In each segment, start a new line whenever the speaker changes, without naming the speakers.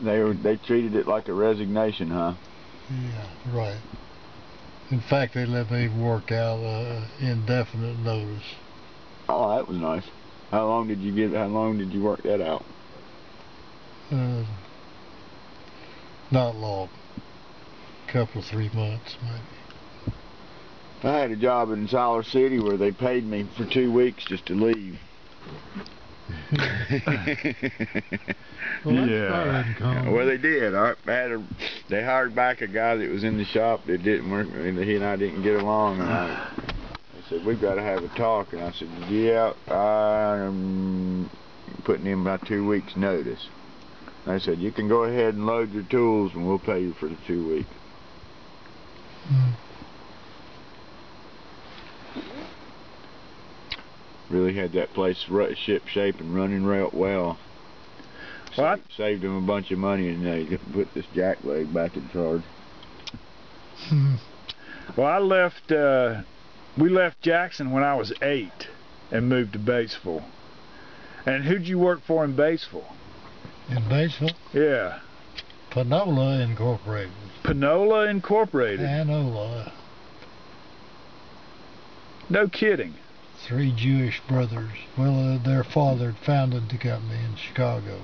They treated it like a resignation, huh?
Yeah, right. In fact, they let me work out indefinite notice.
Oh, that was nice. How long did you work that out?
Not long. Couple of 3 months, maybe.
I had a job in Siler City where they paid me for 2 weeks just to leave.
Well, that's
yeah.
not uncommon.
Well, they did. They hired back a guy that was in the shop that didn't work. He and I didn't get along, and I said, "We've got to have a talk." And I said, "Yeah, I'm putting in my 2 weeks' notice." And I said, "You can go ahead and load your tools, and we'll pay you for the 2 weeks." Really had that place ship shape and running real well. Saved them a bunch of money, and they put this jackleg back in charge.
Well, we left Jackson when I was 8 and moved to Batesville. And who'd you work for in Batesville?
In Batesville?
Yeah.
Panola Incorporated.
Panola Incorporated?
Panola.
No kidding.
3 Jewish brothers. Well, their father had founded the company in Chicago.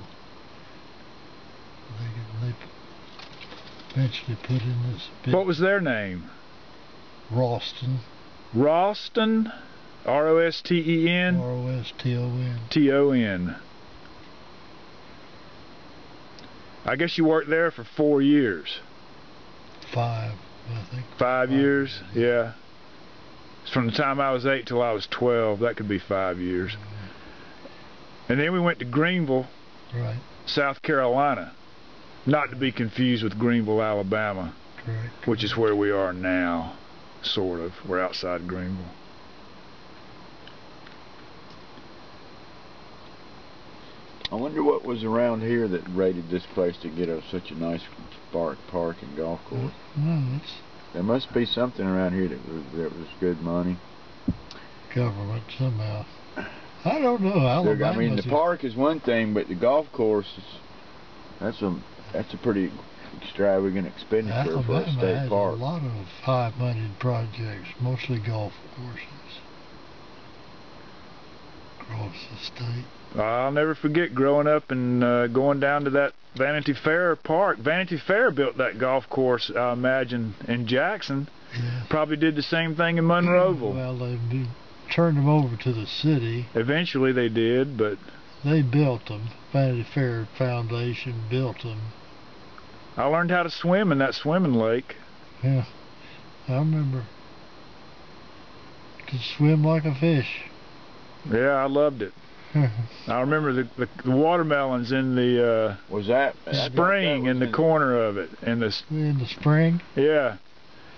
They eventually put in this bit.
What was their name?
Roston.
Roston? R-O-S-T-E-N?
R-O-S-T-O-N.
T-O-N. I guess you worked there for 4 years.
5, I think.
5 years? Yeah. From the time I was 8 till I was 12, that could be 5 years. And then we went to Greenville,
right,
South Carolina. Not to be confused with Greenville, Alabama,
correct,
which is where we are now, sort of. We're outside Greenville.
I wonder what was around here that rated this place to get such a nice park and golf course. There must be something around here that was good money.
Government somehow. I don't know. Alabama.
I mean, the park is one thing, but the golf course that's a pretty extravagant expenditure for a state park.
A lot of high-money projects, mostly golf courses across the state.
I'll never forget growing up and going down to that Vanity Fair park. Vanity Fair built that golf course, I imagine, in Jackson.
Yes.
Probably did the same thing in Monroeville.
Well, they turned them over to the city.
Eventually they did, but...
They built them. Vanity Fair Foundation built them.
I learned how to swim in that swimming lake.
Yeah, I remember. Could swim like a fish.
Yeah, I loved it. I remember the watermelons in the spring in the corner of it. In the
spring?
Yeah.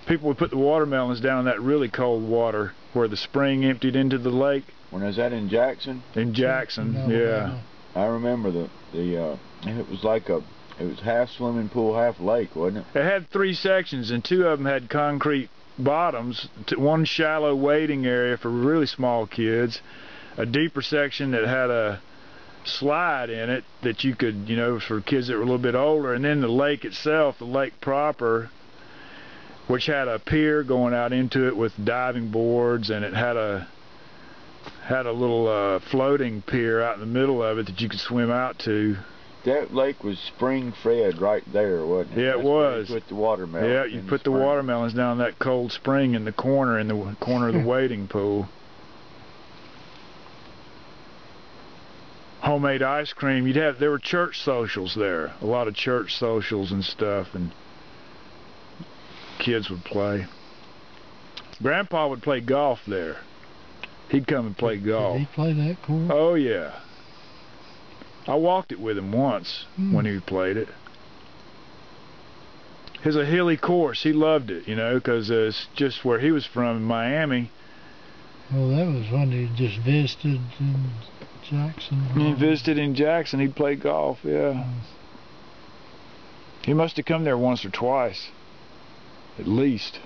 People would put the watermelons down in that really cold water where the spring emptied into the lake.
When was that in Jackson?
In Jackson, yeah.
I remember it was like it was half swimming pool, half lake, wasn't it?
It had 3 sections, and 2 of them had concrete bottoms. One shallow wading area for really small kids, a deeper section that had a slide in it that you could, for kids that were a little bit older, and then the lake itself, the lake proper, which had a pier going out into it with diving boards, and it had a little floating pier out in the middle of it that you could swim out to.
That lake was spring fed right there, wasn't it?
Yeah, it was.
You put the watermelons.
Yeah, you put the watermelons down that cold spring in the corner of the wading pool. Homemade ice cream. There were church socials there. A lot of church socials and stuff, and kids would play. Grandpa would play golf there. He'd come and play golf.
Did he play that course?
Oh yeah. I walked it with him once when he played it. It's a hilly course. He loved it, because it's just where he was from in Miami.
Well, that was when he just visited in Jackson.
He visited in Jackson. He'd play golf, yeah. He must have come there once or twice, at least.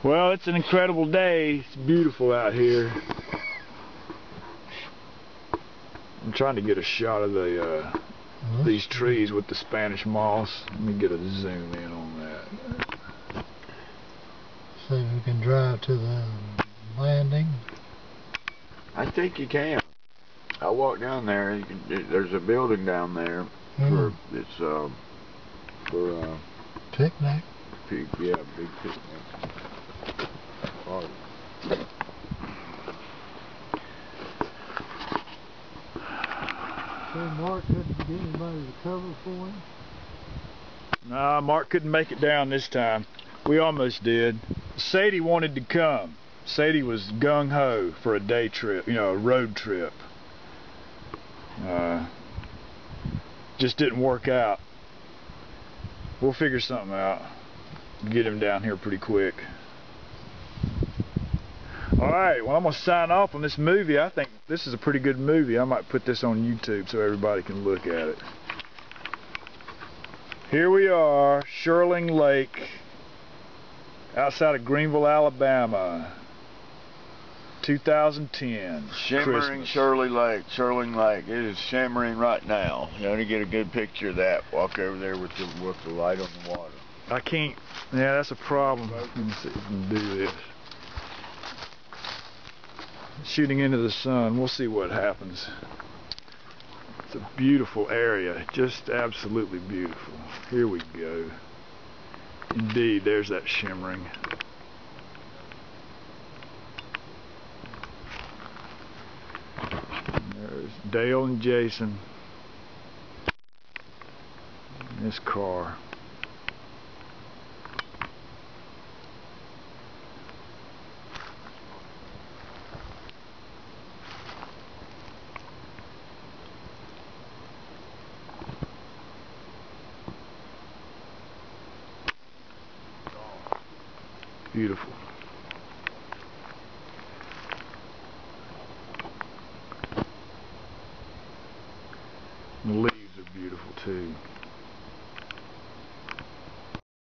Well, it's an incredible day. It's beautiful out here. I'm trying to get a shot of the these trees with the Spanish moss. Let me get a zoom in on that.
See if we can drive to the landing.
I think you can. I walked down there. There's a building down there for it's for
picnic.
Big picnic. Oh.
So Mark couldn't get anybody to cover for him?
Nah, Mark couldn't make it down this time. We almost did. Sadie wanted to come. Sadie was gung-ho for a day trip, you know, a road trip. Just didn't work out. We'll figure something out. Get him down here pretty quick. Alright, well I'm going to sign off on this movie. I think this is a pretty good movie. I might put this on YouTube so everybody can look at it. Here we are, Sherling Lake, outside of Greenville, Alabama. 2010.
Shimmering Sherling Lake. It is shimmering right now. You want to get a good picture of that. Walk over there with the light on the water.
I can't. Yeah, that's a problem. Let me see if we can do this. Shooting into the sun. We'll see what happens. It's a beautiful area. Just absolutely beautiful. Here we go. Indeed, there's that shimmering. There's Dale and Jason in this car. Beautiful. The leaves are beautiful too.